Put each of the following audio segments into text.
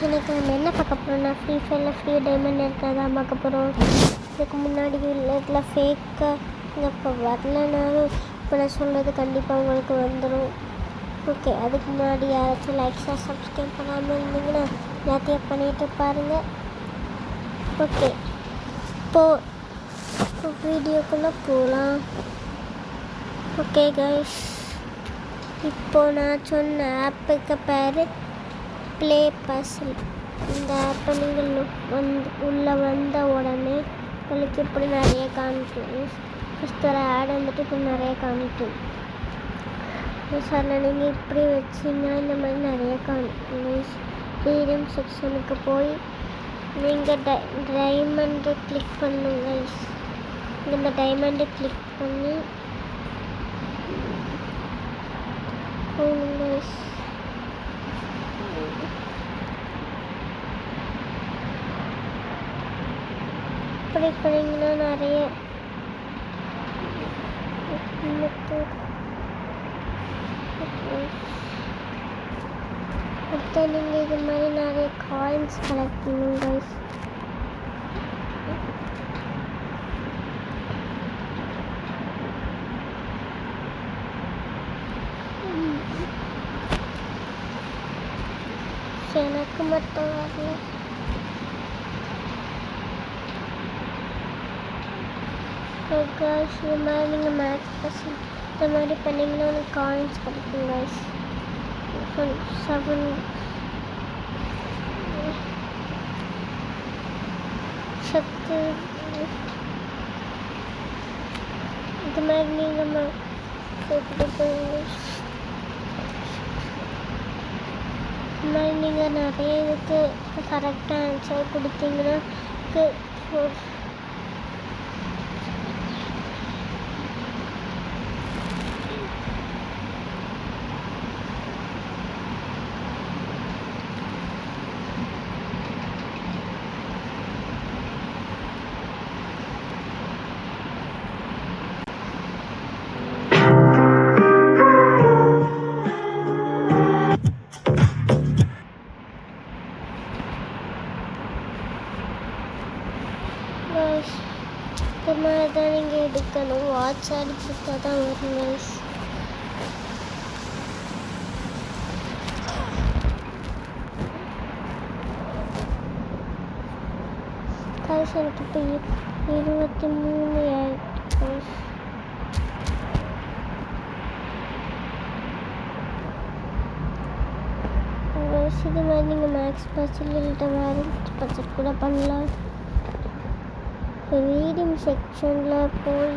இன்னைக்கு நம்ம என்ன பார்க்க போகிறோம்னா ஃப்ரீ ஃபயரில் ஃப்ரீ டைமண்ட் இருக்கிறதான் பார்க்க போகிறோம். இதுக்கு முன்னாடி இதில் ஃபேக்காக இங்கே இப்போ வரலனாலும் இப்போ நான் சொல்கிறது கண்டிப்பாக உங்களுக்கு வந்துடும். ஓகே, அதுக்கு முன்னாடி யாராச்சும் லைக்ஸாக சப்ஸ்கிரைப் பண்ணாமல் இருந்தீங்கன்னா எல்லாத்தையும் பண்ணிட்டு பாருங்கள். ஓகே, இப்போது வீடியோக்குள்ளே போகலாம். ஓகே கைஸ், இப்போது நான் சொன்ன ஆப்புக்கு பேர் ப்ளே பசில். இந்த ஆப்பை நீங்கள் உள்ளே வந்த உடனே உங்களுக்கு இப்படி நிறைய காமிக்கும். ஃபஸ்ட் ஒரு ஆட் வந்துட்டு இப்போ நிறைய காமிக்கும். சார் நீங்கள் இப்படி வச்சிங்கன்னா இந்த மாதிரி நிறைய காமிக்கும். ஃப்ரீடம் செக்ஷனுக்கு போய் நீங்கள் டைமண்டை கிளிக் பண்ணுங்க. இந்த டைமண்டை கிளிக் பண்ணி போங்க. இப்படி பண்ணிங்கன்னா நிறைய அடுத்த நீங்கள் இது மாதிரி நிறைய காயின்ஸ் கலெக்ட் பண்ணுங்க. எனக்கு மட்டும் வரல. கைஸ், இது மாதிரி நீங்கள் மேக்ஸ் பர்சன் இந்த மாதிரி பண்ணிங்கன்னா உங்களுக்கு காயின்ஸ் கிடைக்கும் கைஸ். 7 சத்து இது மாதிரி நீங்கள் இந்த மாதிரி நீங்கள் நிறைய இதுக்கு கரெக்டாக ஆன்சர் கொடுத்தீங்கன்னா இந்த மாதிரி தான் நீங்கள் எடுக்கணும். வாட்ச் அடிச்சுட்டா தான் வரும் கைஸ். கைஸ், எனக்கு இப்போ 23 ஆயிடுச்சு கைஸ். இது மாதிரி நீங்கள் மேக்ஸ் பர்சன் இல்லைட்ட வேறு பட்ஜெட் கூட பண்ணலாம். ரீடிங் செக்ஷனில் போய்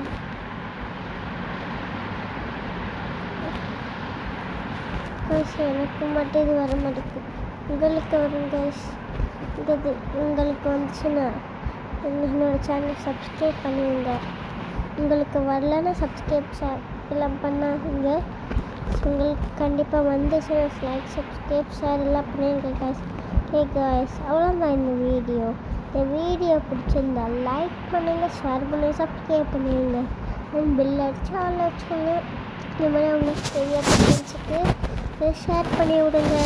எனக்கு மட்டும் இது வர மாட்டேங்குது. உங்களுக்கு வரும் கைஸ். இது உங்களுக்கு வந்துச்சுன்னா என்னோடய சேனல் சப்ஸ்கிரைப் பண்ணிடுங்க. உங்களுக்கு வரலன்னா சப்ஸ்கிரைப் எல்லாம் பண்ணாதீங்க. உங்களுக்கு கண்டிப்பாக வந்துச்சுன்னா லைக் சப்ஸ்கிரைப் ஷேர் எல்லாம் பண்ணிடுங்க கைஸ். ஓகே கைஸ், அவ்வளோதான் இந்த வீடியோ. இந்த வீடியோ பிடிச்சிருந்தா லைக் பண்ணுங்கள், ஷேர் பண்ணுங்கள், சப்ஸ்கிரைப் பண்ணிடுங்க. பில் அடிச்சு ஆள் அடிச்சுக்கோங்க. இந்த மாதிரி உங்களுக்கு தெரியாத ஃப்ரெண்ட்ஸுக்கு ஷேர் பண்ணி விடுங்க.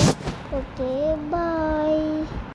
ஓகே, பாய்.